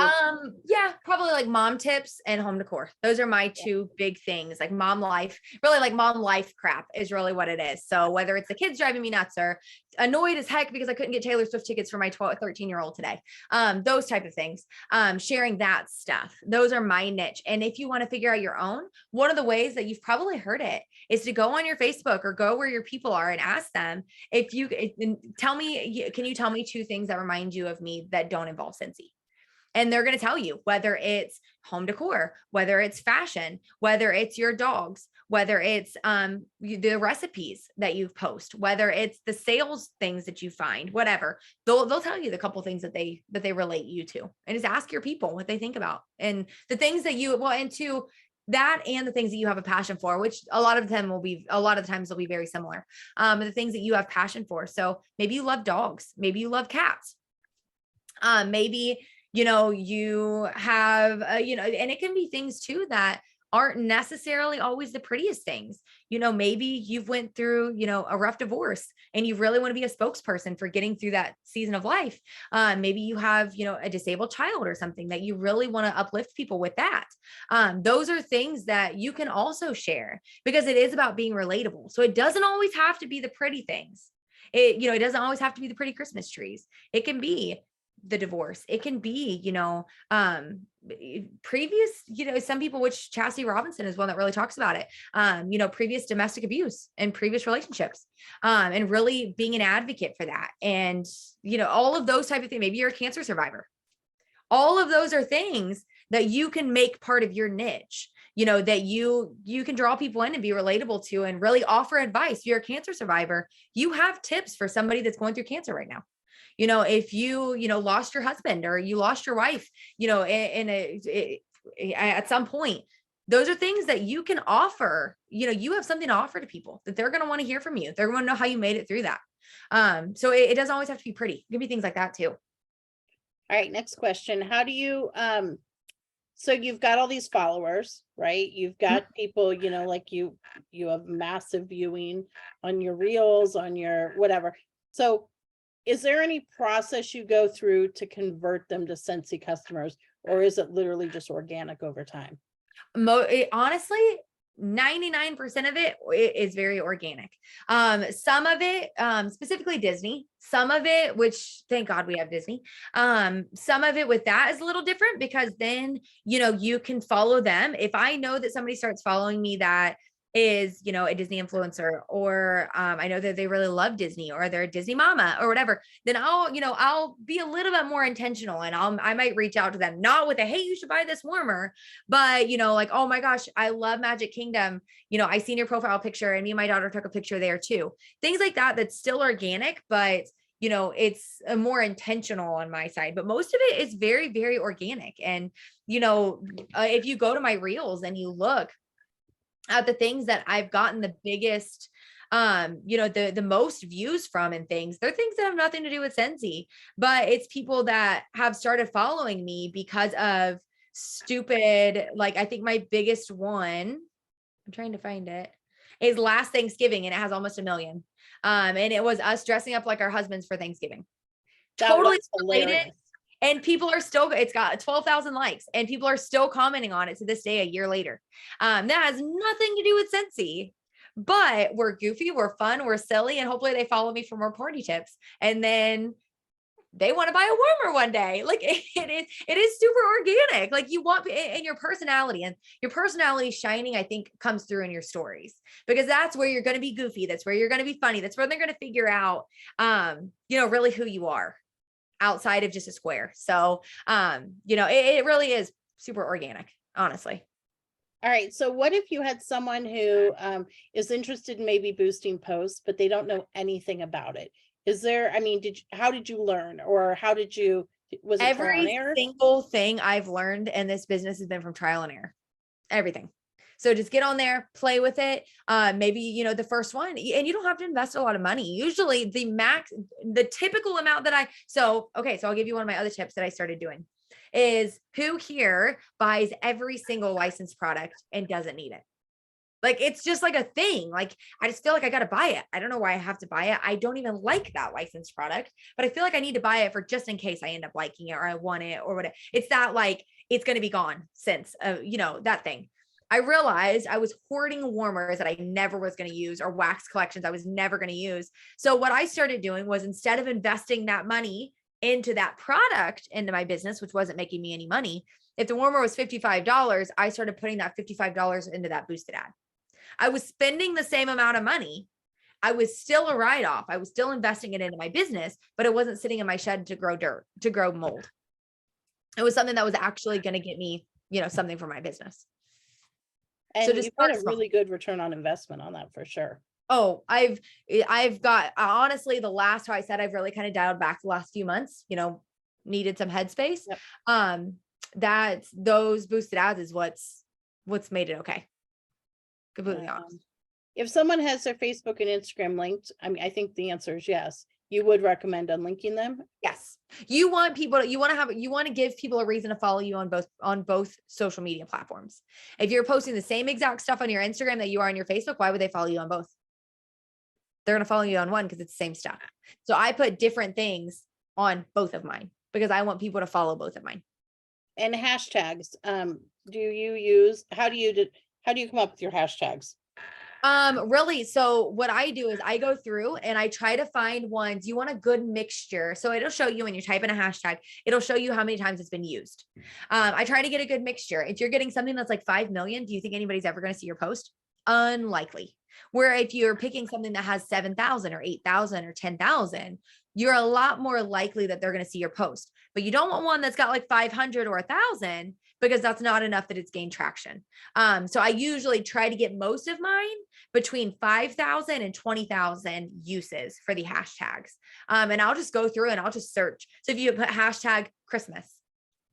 Yeah, probably like mom tips and home decor. Those are my two big things, like mom life, really like mom life crap is really what it is. So whether it's the kids driving me nuts or annoyed as heck because I couldn't get Taylor Swift tickets for my 13-year-old today. Those type of things, sharing that stuff. Those are my niche. And if you want to figure out your own, one of the ways that you've probably heard it is to go on your Facebook or go where your people are and ask them tell me, can you tell me two things that remind you of me that don't involve Scentsy? And they're going to tell you whether it's home decor, whether it's fashion, whether it's your dogs, whether it's the recipes that you post, whether it's the sales things that you find, whatever. They'll tell you the couple things that they relate you to, and just ask your people what they think about and the things that into that and the things that you have a passion for, which a lot of the times will be very similar. The things that you have passion for. So maybe you love dogs, maybe you love cats. Maybe you have, and it can be things too that aren't necessarily always the prettiest things. Maybe you've went through, a rough divorce and you really want to be a spokesperson for getting through that season of life. Maybe you have, a disabled child or something that you really want to uplift people with that. Those are things that you can also share because it is about being relatable. So it doesn't always have to be the pretty things. It doesn't always have to be the pretty Christmas trees. It can be the divorce. It can be, previous, some people, which Chastity Robinson is one that really talks about it, previous domestic abuse and previous relationships, and really being an advocate for that. And, all of those type of things, maybe you're a cancer survivor. All of those are things that you can make part of your niche, that you can draw people in and be relatable to and really offer advice. If you're a cancer survivor, you have tips for somebody that's going through cancer right now. If you, lost your husband or you lost your wife, at some point, those are things that you can offer. You have something to offer to people that they're going to want to hear from you. They're going to know how you made it through that. So it doesn't always have to be pretty. It can be things like that too. All right. Next question. How do you, so you've got all these followers, right? You've got people, like you have massive viewing on your reels, on your whatever. So is there any process you go through to convert them to Scentsy customers, or is it literally just organic over time? Honestly, 99% of it is very organic. Some of it, specifically Disney, some of it, which thank God we have Disney. Some of it with that is a little different because then, you can follow them. If I know that somebody starts following me that is, you know, a Disney influencer, or I know that they really love Disney, or they're a Disney mama or whatever, then I'll, you know, I'll be a little bit more intentional, and I might reach out to them, not with a, hey, you should buy this warmer, but, you know, like, oh my gosh, I love Magic Kingdom. You know, I seen your profile picture, and me and my daughter took a picture there too. Things like that, that's still organic, but you know, it's a more intentional on my side, but most of it is very, very organic. And, you know, if you go to my reels and you look at the things that I've gotten the biggest, you know, the most views from and things, they're things that have nothing to do with Scentsy, but it's people that have started following me because of stupid, like, I think my biggest one, I'm trying to find it, is last Thanksgiving, and it has almost 1 million. And it was us dressing up like our husbands for Thanksgiving. That Totally was related. hilarious. And people are still, it's got 12,000 likes, and people are still commenting on it to this day, a year later. That has nothing to do with Scentsy, but we're goofy, we're fun, we're silly, and hopefully they follow me for more party tips. And then they want to buy a warmer one day. Like it is super organic. Like you want, and your personality shining, I think, comes through in your stories, because that's where you're going to be goofy. That's where you're going to be funny. That's where they're going to figure out, you know, really who you are outside of just a square. So, you know, it really is super organic, honestly. All right. So what if you had someone who is interested in maybe boosting posts, but they don't know anything about it? Is there, I mean, how did you learn, or how did you, was it trial and Every error? single thing I've learned in this business has been from trial and error. Everything. So just get on there, play with it. Maybe, you know, the first one, and you don't have to invest a lot of money. Usually the typical amount that so I'll give you one of my other tips that I started doing is, who here buys every single licensed product and doesn't need it? Like, it's just like a thing. Like, I just feel like I got to buy it. I don't know why I have to buy it. I don't even like that licensed product, but I feel like I need to buy it for just in case I end up liking it, or I want it, or whatever. It's that, like, it's going to be gone since, you know, that thing. I realized I was hoarding warmers that I never was going to use, or wax collections I was never going to use. So what I started doing was, instead of investing that money into that product into my business, which wasn't making me any money, if the warmer was $55, I started putting that $55 into that boosted ad. I was spending the same amount of money. I was still a write-off. I was still investing it into my business, but it wasn't sitting in my shed to grow dirt, to grow mold. It was something that was actually going to get me, you know, something for my business. And so just you've got a really good return on investment on that, for sure. Oh, I've got, honestly, the last, how I said, I've really kind of dialed back the last few months, you know, needed some headspace. Yep. That those boosted ads is what's made it okay. Completely honest. If someone has their Facebook and Instagram linked, I mean, I think the answer is yes. You would recommend unlinking them? Yes. You want people, you want to give people a reason to follow you on both social media platforms. If you're posting the same exact stuff on your Instagram that you are on your Facebook, why would they follow you on both? They're going to follow you on one because it's the same stuff. So I put different things on both of mine because I want people to follow both of mine. And hashtags, do you use, how do you come up with your hashtags? Really, so what I do is I go through and I try to find ones. You want a good mixture. So it'll show you when you type in a hashtag, it'll show you how many times it's been used. I try to get a good mixture. If you're getting something that's like 5 million, do you think anybody's ever going to see your post? Unlikely. Where if you're picking something that has 7,000 or 8,000 or 10,000, you're a lot more likely that they're going to see your post. But you don't want one that's got like 500 or 1,000, because that's not enough that it's gained traction. So I usually try to get most of mine between 5,000 and 20,000 uses for the hashtags. And I'll just go through and I'll just search. So if you put hashtag Christmas,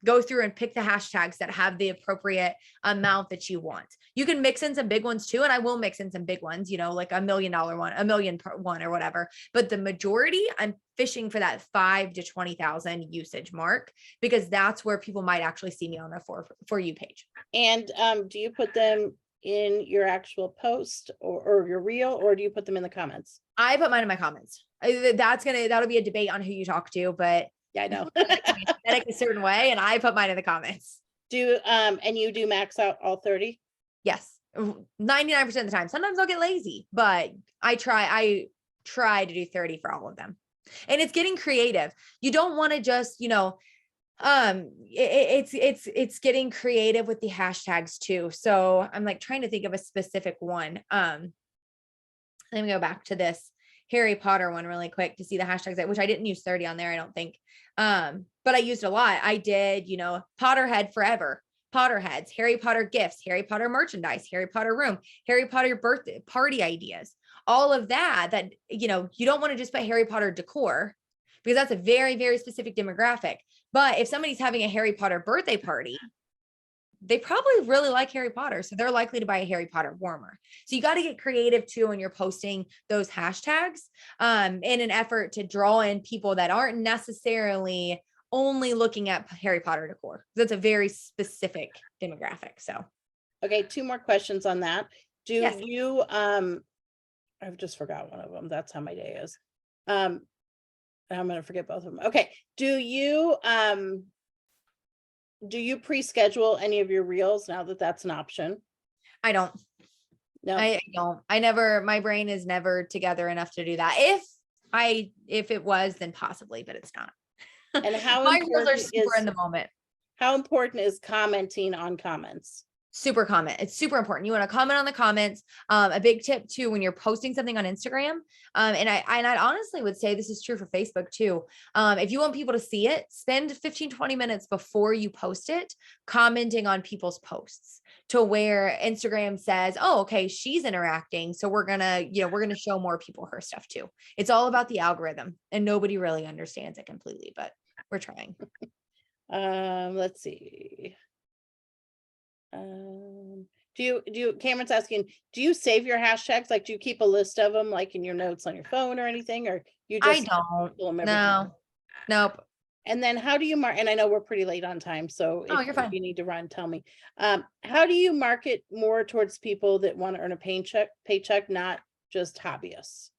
go through and pick the hashtags that have the appropriate amount that you want. You can mix in some big ones too. And I will mix in some big ones, you know, like $1 million one, $1 million one or whatever. But the majority, I'm fishing for that 5 to 20,000 usage mark, because that's where people might actually see me on their for you page. And do you put them in your actual post or your reel, or do you put them in the comments? I put mine in my comments. That'll be a debate on who you talk to, but yeah, I know. Aesthetic a certain way, and I put mine in the comments. And you do max out all 30? Yes. 99% of the time. Sometimes I'll get lazy, but I try to do 30 for all of them. And it's getting creative. You don't want to just, you know, It's getting creative with the hashtags too. So I'm like trying to think of a specific one. Let me go back to this Harry Potter one really quick to see the hashtags, which I didn't use 30 on there, I don't think. But I used a lot. I did, Potterhead forever, Potterheads, Harry Potter gifts, Harry Potter merchandise, Harry Potter room, Harry Potter birthday party ideas, all of that, you don't want to just put Harry Potter decor because that's a very, very specific demographic. But if somebody's having a Harry Potter birthday party, they probably really like Harry Potter. So they're likely to buy a Harry Potter warmer. So you got to get creative too when you're posting those hashtags in an effort to draw in people that aren't necessarily only looking at Harry Potter decor. That's a very specific demographic. So, Okay, 2 more questions on that. Do Yes. you, I've just forgot one of them. That's how my day is. I'm gonna forget both of them. Okay, do you pre-schedule any of your reels now that that's an option? I don't. No. I don't. My brain is never together enough to do that. If it was, then possibly, but it's not. And how My reels are important super is in the moment. how important is commenting on comments? Super comment. It's super important. You want to comment on the comments. A big tip too, when you're posting something on Instagram. And I honestly would say this is true for Facebook too. If you want people to see it, spend 15-20 minutes before you post it, commenting on people's posts to where Instagram says, oh, okay, she's interacting. So we're going to show more people her stuff too. It's all about the algorithm and nobody really understands it completely, but we're trying. Let's see. Cameron's asking, do you save your hashtags? Like, do you keep a list of them, like in your notes on your phone or anything, or you I just don't. pull them every time? No. Nope. And then how do you and I know we're pretty late on time, so Oh, if you're fine. you need to run, tell me. How do you market more towards people that want to earn a paycheck, not just hobbyists?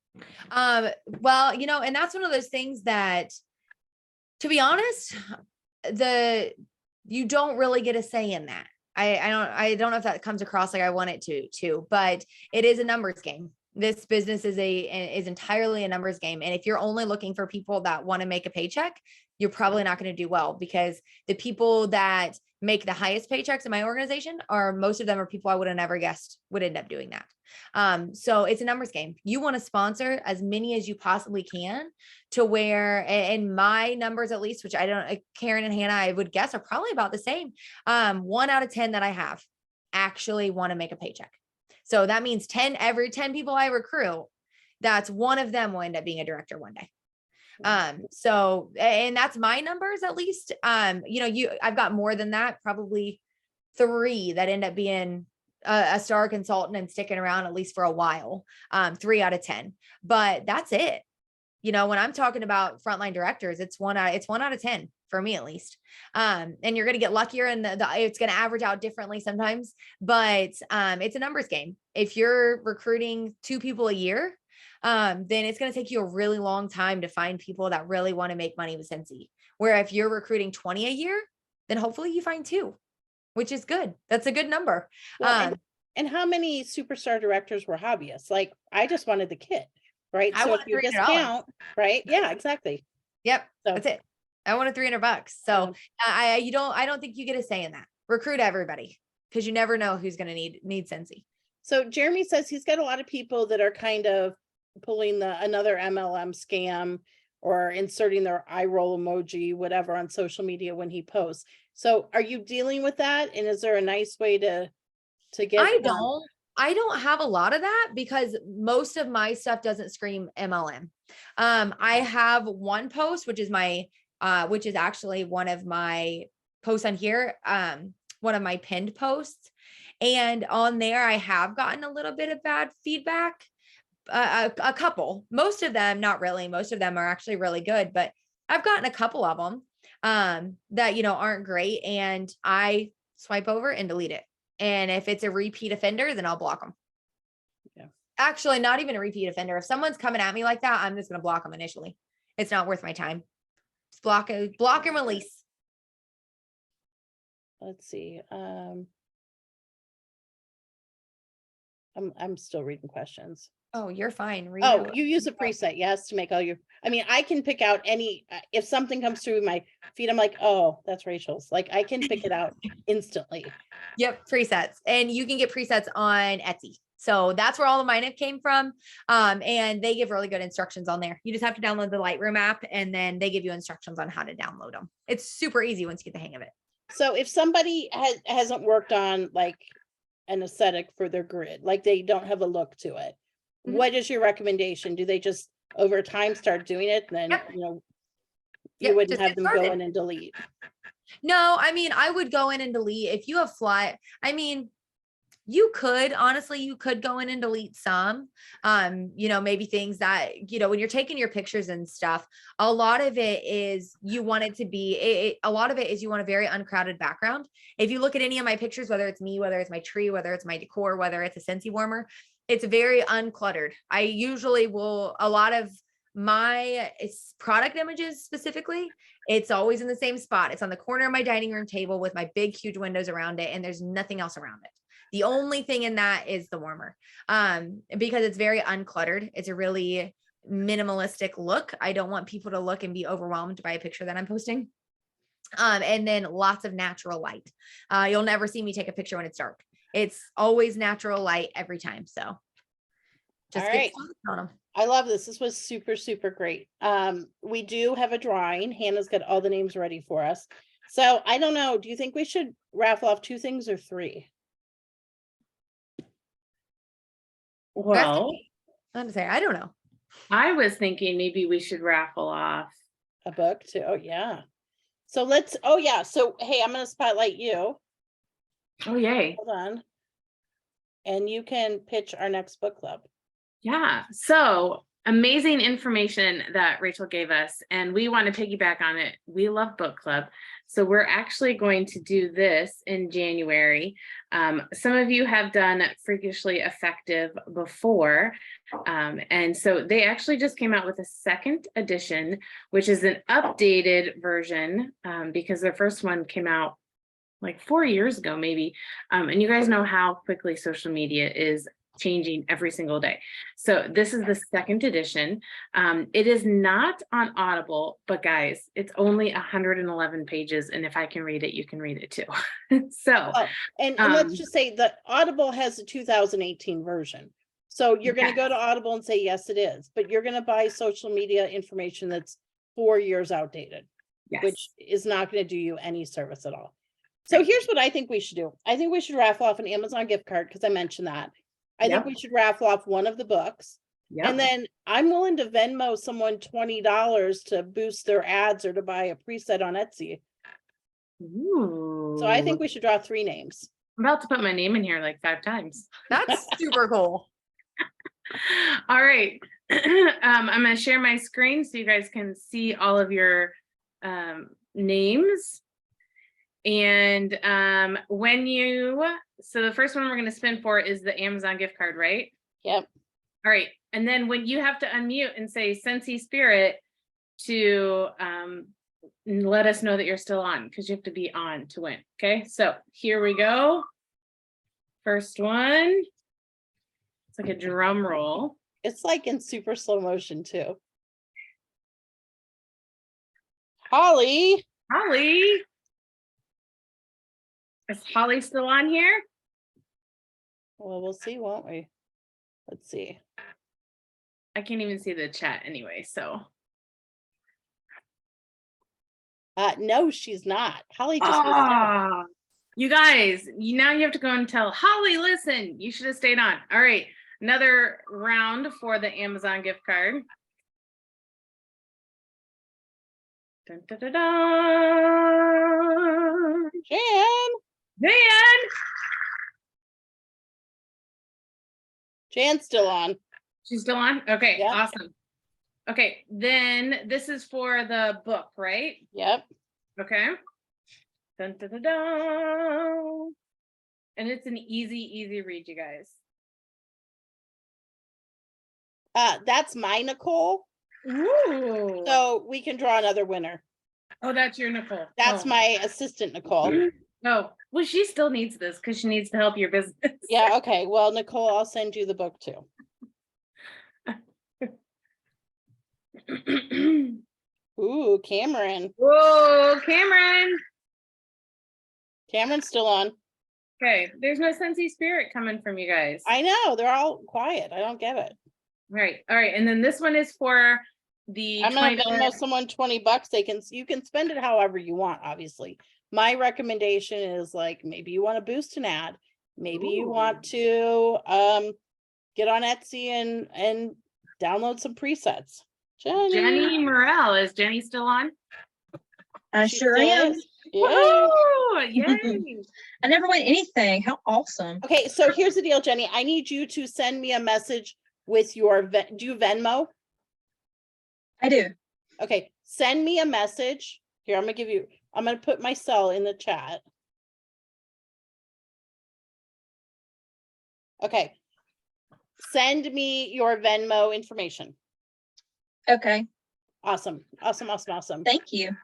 Well, and that's one of those things that, to be honest, you don't really get a say in that. I don't know if that comes across like I want it to, but it is a numbers game. This business is entirely a numbers game. And if you're only looking for people that want to make a paycheck, you're probably not going to do well, because the people that make the highest paychecks in my organization most of them are people I would have never guessed would end up doing that. So it's a numbers game. You want to sponsor as many as you possibly can, to where, in my numbers, at least, which I don't, Karen and Hannah, I would guess are probably about the same. 1 out of 10 that I have actually want to make a paycheck. So that means every 10 people I recruit, that's one of them will end up being a director one day. So, and that's my numbers, at least. I've got more than that, probably 3 that end up being a star consultant and sticking around at least for a while. 3 out of 10, but that's it. When I'm talking about frontline directors, it's 1 out of 10 for me, at least. And you're going to get luckier, and it's going to average out differently sometimes, but it's a numbers game. If you're recruiting 2 people a year, then it's going to take you a really long time to find people that really want to make money with Scentsy. Where if you're recruiting 20 a year, then hopefully you find 2, which is good. That's a good number. Well, and how many superstar directors were hobbyists? Like, I just wanted the kit, right? So if you discount, right? Yeah, exactly. Yep. So that's it. I wanted $300. So I don't think you get a say in that. Recruit everybody, because you never know who's going to need Scentsy. So Jeremy says he's got a lot of people that are kind of pulling another MLM scam or inserting their eye roll emoji, whatever, on social media when he posts. So are you dealing with that? And is there a nice way to get? I don't have a lot of that, because most of my stuff doesn't scream MLM. I have one post, which is actually one of my posts on here. One of my pinned posts, and on there, I have gotten a little bit of bad feedback. A couple, most of them, not really. Most of them are actually really good, but I've gotten a couple of them that, aren't great. And I swipe over and delete it. And if it's a repeat offender, then I'll block them. Yeah. Actually, not even a repeat offender. If someone's coming at me like that, I'm just going to block them initially. It's not worth my time. Just block and release. Let's see. I'm still reading questions. Oh, you're fine. Read Oh, it. you use a preset, yes, to make all your, I mean, I can pick out any, if something comes through my feed, I'm like, oh, that's Rachel's. Like, I can pick it out instantly. Yep, presets. And you can get presets on Etsy. So that's where all of mine have came from. And they give really good instructions on there. You just have to download the Lightroom app and then they give you instructions on how to download them. It's super easy once you get the hang of it. So if somebody hasn't worked on like an aesthetic for their grid, like they don't have a look to it, Mhm. what is your recommendation? Do they just over time start doing it? Then, Yep. you know, Yep, you wouldn't just have get them go started. in and delete. No, I mean, I would go in and delete if you have I mean, you could honestly, you could go in and delete some, maybe things that, when you're taking your pictures and stuff, a lot of it is you want it to be, a lot of it is you want a very uncrowded background. If you look at any of my pictures, whether it's me, whether it's my tree, whether it's my decor, whether it's a Scentsy warmer, it's very uncluttered. I usually will, a lot of my product images specifically, it's always in the same spot. It's on the corner of my dining room table with my big, huge windows around it. And there's nothing else around it. The only thing in that is the warmer, because it's very uncluttered. It's a really minimalistic look. I don't want people to look and be overwhelmed by a picture that I'm posting. And then lots of natural light. You'll never see me take a picture when it's dark. It's always natural light every time. So just All get right. started on them. I love this. This was super, super great. We do have a drawing. Hannah's got all the names ready for us. So I don't know. Do you think we should raffle off 2 things or 3? Well, I'm gonna say, I don't know. I was thinking maybe we should raffle off. A book too. Oh yeah. So let's, oh yeah. So, hey, I'm going to spotlight you. Oh, yay. Hold on. And you can pitch our next book club. Yeah. So amazing information that Rachel gave us, and we want to piggyback on it. We love book club. So we're actually going to do this in January. Some of you have done Freakishly Effective before. And so they actually just came out with a 2nd edition, which is an updated version, because their first one came out like 4 years ago, maybe. And you guys know how quickly social media is changing every single day. So this is the 2nd edition. It is not on Audible, but guys, it's only 111 pages. And if I can read it, you can read it too. So, Oh, and let's just say that Audible has a 2018 version. So you're going to go to Audible and say, yes, it is, but you're going to buy social media information that's 4 years outdated, yes. which is not going to do you any service at all. So here's what I think we should do. I think we should raffle off an Amazon gift card because I mentioned that. I think we should raffle off one of the books. And then I'm willing to Venmo someone $20 to boost their ads or to buy a preset on Etsy. Ooh. So I think we should draw 3 names. I'm about to put my name in here like 5 times. That's super cool. All right. I'm going to share my screen so you guys can see all of your names. And so the first one we're going to spin for is the Amazon gift card, right? Yep. All right. And then when you have to unmute and say Scentsy Spirit to let us know that you're still on, because you have to be on to win. Okay. So here we go. First one. It's like a drum roll. It's like in super slow motion too. Holly. Holly. Is Holly still on here? Well, we'll see, won't we? Let's see. I can't even see the chat anyway, so. No, she's not. Holly just missed out. You guys, now you have to go and tell Holly, listen, you should have stayed on. All right, another round for the Amazon gift card. Dun, dun, dun, dun. Jan. Jan's still on. She's still on? Okay, Yep. awesome. Okay, then this is for the book, right? Yep. Okay. Dun, dun, dun, dun. And it's an easy read, you guys. That's my Nicole. Ooh. So we can draw another winner. Oh, that's your Nicole. That's my assistant, Nicole. Oh, well, she still needs this because she needs to help your business. Yeah, okay. Well, Nicole, I'll send you the book too. Ooh, Cameron. Whoa, Cameron. Cameron's still on. Okay, there's no Scentsy spirit coming from you guys. I know, they're all quiet. I don't get it. Right. All right. And then this one is for the I'm gonna $20. Venmo someone $20. You can spend it however you want, obviously. My recommendation is like, maybe you want to boost an ad. Maybe you want to get on Etsy and download some presets. Jenny Morel. Is Jenny still on? I She sure still am. is. Yeah. Woohoo! Yay. I never win anything. How awesome. Okay, so here's the deal, Jenny. I need you to send me a message with your do you Venmo? I do. Okay, send me a message. Here, I'm gonna put my cell in the chat. Okay. Send me your Venmo information. Okay. Awesome. Awesome. Thank you.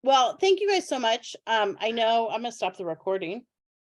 Well, thank you guys so much. I know I'm gonna stop the recording.